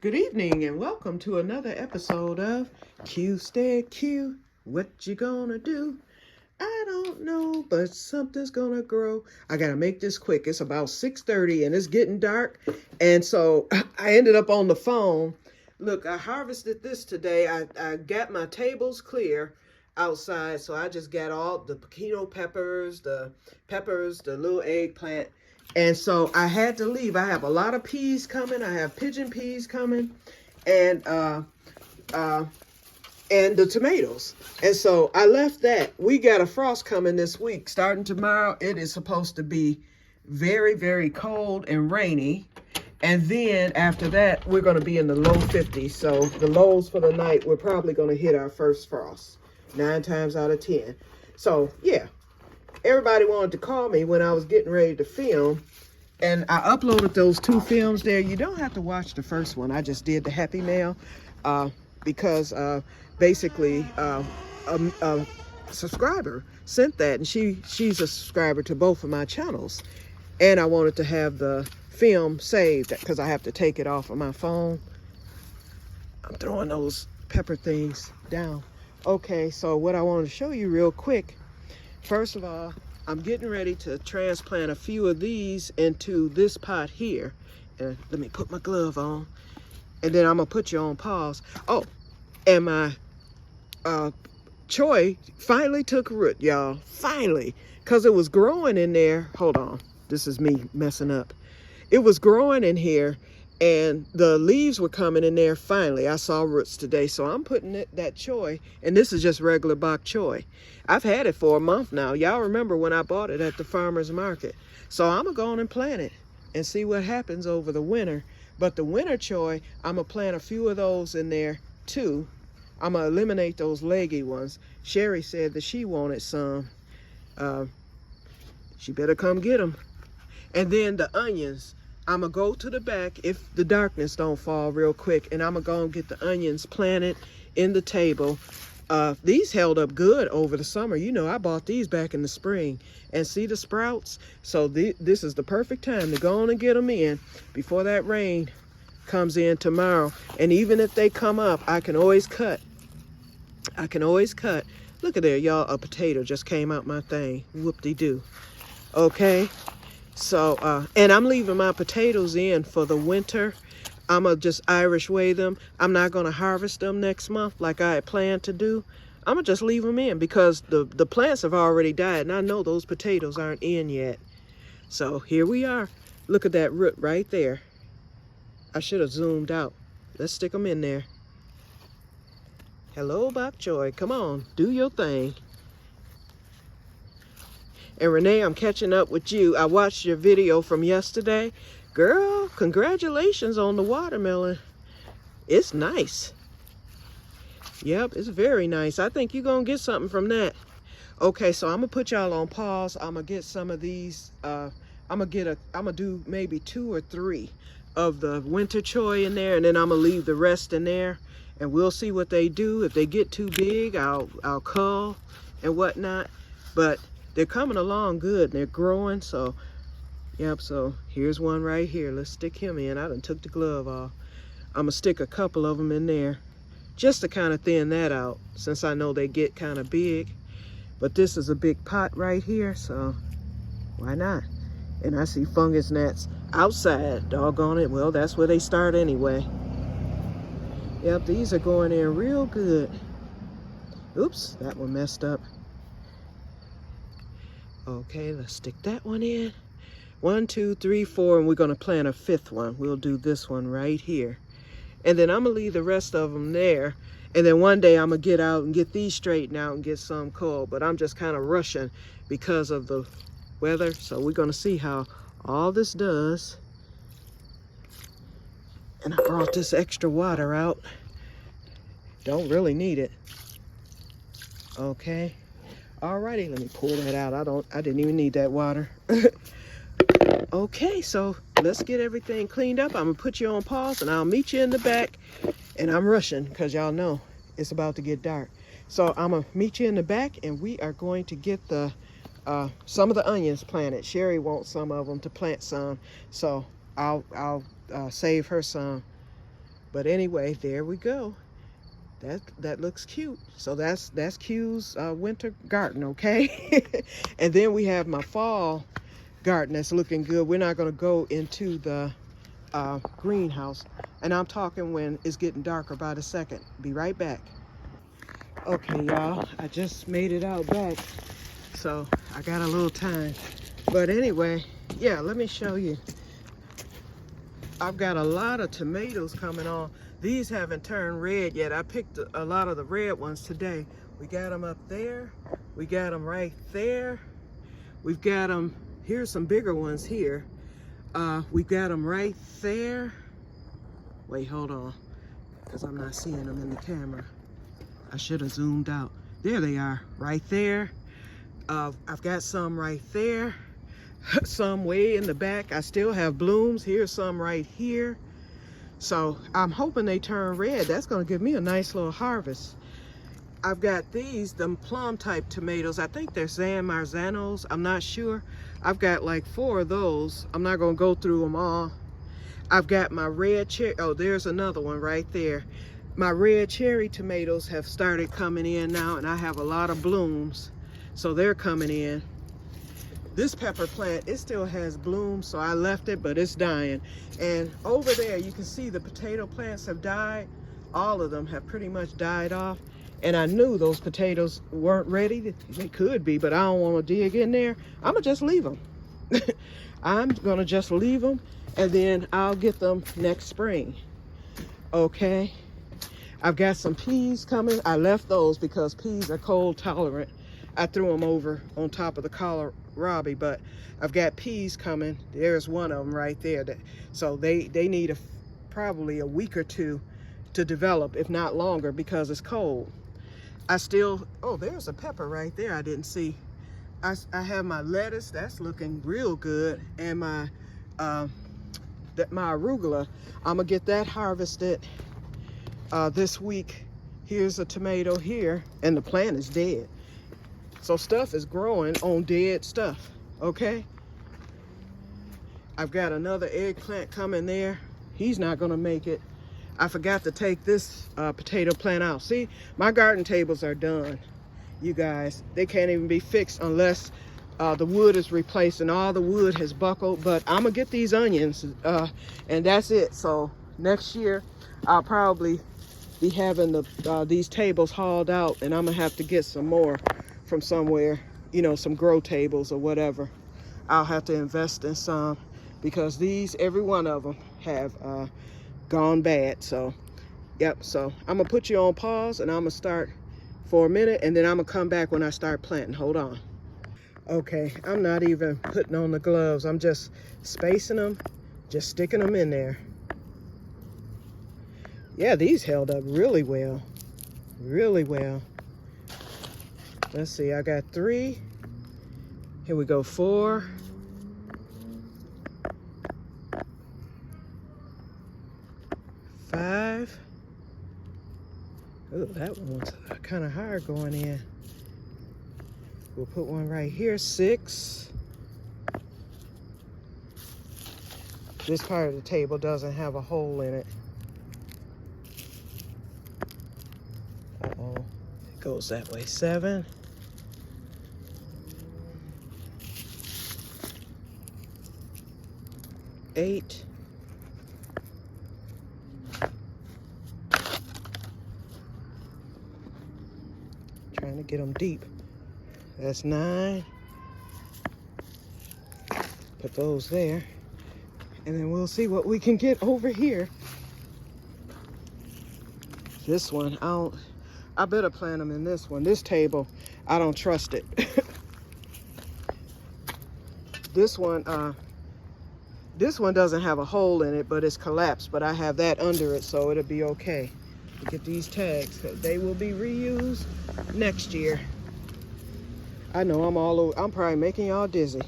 Good evening and welcome to another episode of Que-stead-Que. What you gonna do? I don't know, but something's gonna grow. I gotta make this quick. It's about 6:30 and it's getting dark. And so I ended up on the phone. Look, I harvested this today. I got my tables clear outside. So I just got all the picino peppers, the little eggplant. And so I had to leave. I have a lot of peas coming. I have pigeon peas coming and the tomatoes. And so I left that. We got a frost coming this week. Starting tomorrow, it is supposed to be very, very cold and rainy. And then after that, we're going to be in the low 50s. So the lows for the night, we're probably going to hit our first frost 9 times out of 10. So yeah, everybody wanted to call me when I was getting ready to film. And I uploaded those 2 films there. You don't have to watch the first one. I just did the Happy Mail because basically a subscriber sent that, and she's a subscriber to both of my channels, and I wanted to have the film saved because I have to take it off of my phone. I'm throwing those pepper things down. Okay, so what I wanted to show you real quick, first of all, I'm getting ready to transplant a few of these into this pot here. And let me put my glove on, and then I'm gonna put you on pause. Oh, and my choy finally took root, y'all. Finally, because it was growing in there. Hold on, this is me messing up. It was growing in here, and the leaves were coming in there. Finally, I saw roots today, so I'm putting that choy, and this is just regular bok choy. I've had it for a month now. Y'all remember when I bought it at the farmer's market. So I'm gonna go on and plant it and see what happens over the winter. But the winter choy, I'm gonna plant a few of those in there too. I'm gonna eliminate those leggy ones. Sherry said that she wanted some. She better come get them. And then the onions, I'm gonna go to the back if the darkness don't fall real quick, and I'm gonna go and get the onions planted in the table. These held up good over the summer. You know, I bought these back in the spring, and see the sprouts? So this is the perfect time to go on and get them in before that rain comes in tomorrow. And even if they come up, I can always cut. Look at there, y'all, a potato just came out my thing. Whoop-de-doo. Okay, so, and I'm leaving my potatoes in for the winter. I'm going to just Irish weigh them. I'm not going to harvest them next month like I had planned to do. I'm going to just leave them in because the plants have already died, and I know those potatoes aren't in yet. So here we are. Look at that root right there. I should have zoomed out. Let's stick them in there. Hello, bok choy. Come on, do your thing. And Renee, I'm catching up with you. I watched your video from yesterday. Girl, congratulations on the watermelon. It's nice. Yep, it's very nice. I think you're going to get something from that. Okay, so I'm going to put y'all on pause. I'm going to get some of these. I'm going to do maybe 2 or 3 of the winter choy in there, and then I'm going to leave the rest in there, and we'll see what they do. If they get too big, I'll cull and whatnot. But they're coming along good, and they're growing, so yep, so here's one right here. Let's stick him in. I done took the glove off. I'm gonna stick a couple of them in there just to kind of thin that out since I know they get kind of big. But this is a big pot right here, so why not? And I see fungus gnats outside, doggone it. Well, that's where they start anyway. Yep, these are going in real good. Oops, that one messed up. Okay, let's stick that one in. 1, 2, 3, 4, and we're going to plant a 5th one. We'll do this one right here. And then I'm going to leave the rest of them there. And then one day I'm going to get out and get these straightened out and get some culled. But I'm just kind of rushing because of the weather. So we're going to see how all this does. And I brought this extra water out. Don't really need it. Okay. Alrighty, let me pull that out. I didn't even need that water. Okay, so let's get everything cleaned up. I'm gonna put you on pause and I'll meet you in the back. And I'm rushing because y'all know it's about to get dark. So I'm gonna meet you in the back and we are going to get the some of the onions planted. Sherry wants some of them to plant some. So I'll save her some But anyway, there we go. That looks cute. So that's Q's winter garden, okay? And then we have my fall garden that's looking good. We're not going to go into the greenhouse, and I'm talking when it's getting darker. By the second. Be right back. Okay, y'all, I just made it out back, so I got a little time. But anyway, yeah, let me show you. I've got a lot of tomatoes coming on. These haven't turned red yet. I picked a lot of the red ones today. We got them up there. We got them right there. We've got them, here's some bigger ones here. We got them right there. Wait, hold on, because I'm not seeing them in the camera. I should have zoomed out. There they are, right there. I've got some right there. Some way in the back. I still have blooms. Here's some right here. So I'm hoping they turn red. That's going to give me a nice little harvest. I've got these, them plum type tomatoes. I think they're San Marzanos. I'm not sure. I've got like 4 of those. I'm not going to go through them all. I've got my red cherry. Oh, there's another one right there. My red cherry tomatoes have started coming in now, and I have a lot of blooms. So they're coming in. This pepper plant, it still has blooms, so I left it, but it's dying. And over there, you can see the potato plants have died. All of them have pretty much died off. And I knew those potatoes weren't ready. They could be, but I don't want to dig in there. I'm going to just leave them. I'm going to just leave them, and then I'll get them next spring. Okay? I've got some peas coming. I left those because peas are cold tolerant. I threw them over on top of the kohlrabi, but I've got peas coming. There's one of them right there. So they need probably a week or 2 to develop, if not longer, because it's cold. Oh, there's a pepper right there I didn't see. I have my lettuce, that's looking real good, and my arugula, I'm gonna get that harvested this week. Here's a tomato here, and the plant is dead. So stuff is growing on dead stuff, okay? I've got another eggplant coming there. He's not gonna make it. I forgot to take this potato plant out. See, my garden tables are done, you guys. They can't even be fixed unless the wood is replaced, and all the wood has buckled. But I'm gonna get these onions, and that's it. So next year, I'll probably be having these tables hauled out, and I'm gonna have to get some more from somewhere, you know, some grow tables or whatever. I'll have to invest in some, because these, every one of them have gone bad. So yep, so I'm gonna put you on pause, and I'm gonna start for a minute, and then I'm gonna come back when I start planting. Hold on. Okay, I'm not even putting on the gloves. I'm just spacing them, just sticking them in there. Yeah, these held up really well, really well. Let's see, I got 3. Here we go, 4. 5. Oh, that one's kind of hard going in. We'll put one right here, 6. This part of the table doesn't have a hole in it. Uh-oh, it goes that way, 7. 8. Trying to get them deep. That's 9. Put those there. And then we'll see what we can get over here. This one, I better plant them in this one. This table, I don't trust it. This one doesn't have a hole in it, but it's collapsed. But I have that under it, so it'll be okay. Get these tags, because they will be reused next year. I know I'm all over. I'm probably making y'all dizzy.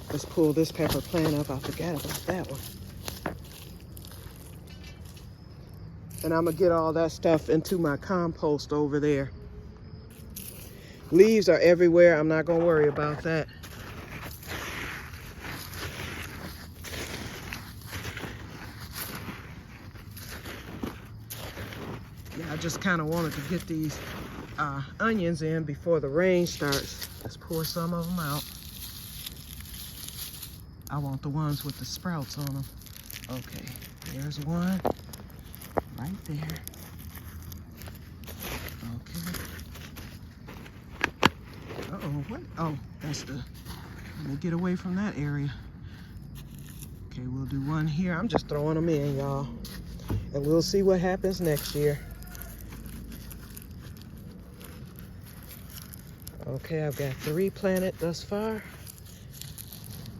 Let's pull this pepper plant up. I forgot about that one. And I'm gonna get all that stuff into my compost over there. Leaves are everywhere. I'm not gonna worry about that. Yeah, I just kind of wanted to get these onions in before the rain starts. Let's pour some of them out. I want the ones with the sprouts on them. Okay, there's one right there. Okay. Uh-oh, what? Oh, that's the, let me get away from that area. Okay, we'll do one here. I'm just throwing them in, y'all. And we'll see what happens next year. Okay, I've got 3 planted thus far.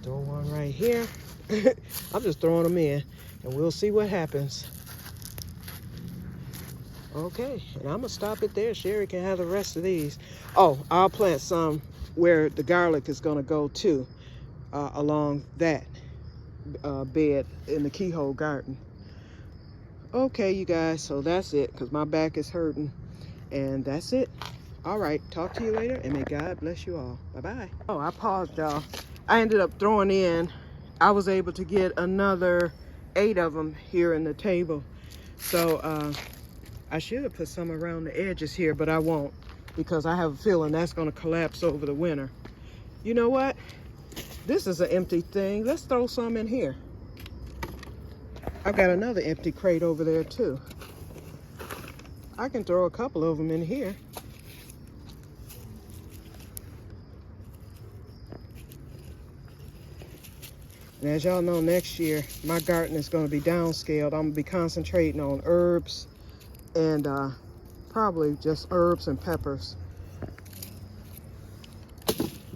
Throw one right here. I'm just throwing them in, and we'll see what happens. Okay, and I'm gonna stop it there. Sherry can have the rest of these. Oh, I'll plant some where the garlic is gonna go too, along that bed in the keyhole garden. Okay, you guys, so that's it, because my back is hurting, and that's it. All right, talk to you later, and may God bless you all. Bye-bye. Oh, I paused, y'all. I ended up throwing in, I was able to get another 8 of them here in the table. So I should have put some around the edges here, but I won't, because I have a feeling that's gonna collapse over the winter. You know what? This is an empty thing. Let's throw some in here. I've got another empty crate over there too. I can throw a couple of them in here. And as y'all know, next year, my garden is going to be downscaled. I'm going to be concentrating on herbs and probably just herbs and peppers.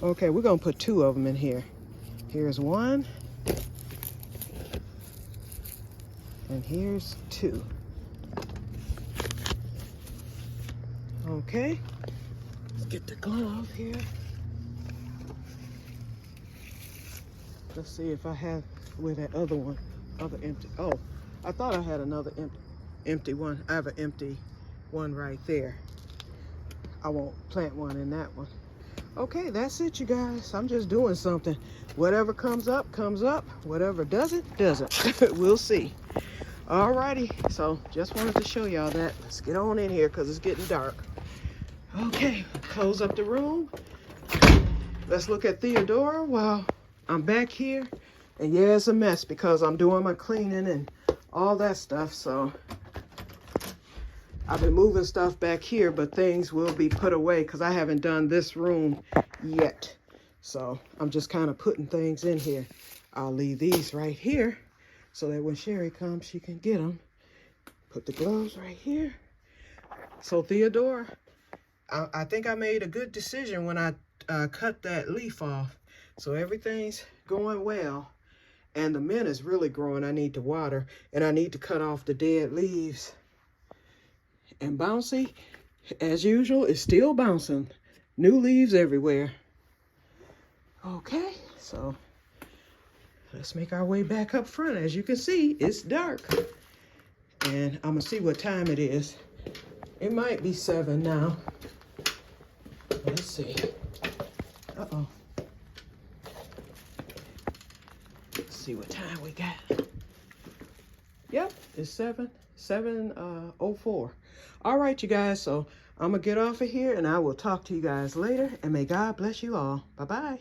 Okay, we're going to put 2 of them in here. Here's 1. And here's 2. Okay, let's get the glove here. Let's see if I have where that other empty. Oh, I thought I had another empty one. I have an empty one right there. I won't plant one in that one. Okay, that's it, you guys. I'm just doing something. Whatever comes up, comes up. Whatever doesn't, doesn't. We'll see. Alrighty, so just wanted to show y'all that. Let's get on in here because it's getting dark. Okay, close up the room. Let's look at Theodora while I'm back here. And yeah, it's a mess because I'm doing my cleaning and all that stuff. So I've been moving stuff back here, but things will be put away because I haven't done this room yet. So I'm just kind of putting things in here. I'll leave these right here so that when Sherry comes, she can get them. Put the gloves right here. So Theodora, I think I made a good decision when I cut that leaf off. So everything's going well. And the mint is really growing. I need to water. And I need to cut off the dead leaves. And Bouncy, as usual, is still bouncing. New leaves everywhere. Okay, so let's make our way back up front. As you can see, it's dark. And I'm going to see what time it is. It might be 7 now. Let's see. Uh-oh. Let's see what time we got. Yep, it's 7:04. All right, you guys. So I'm going to get off of here and I will talk to you guys later. And may God bless you all. Bye-bye.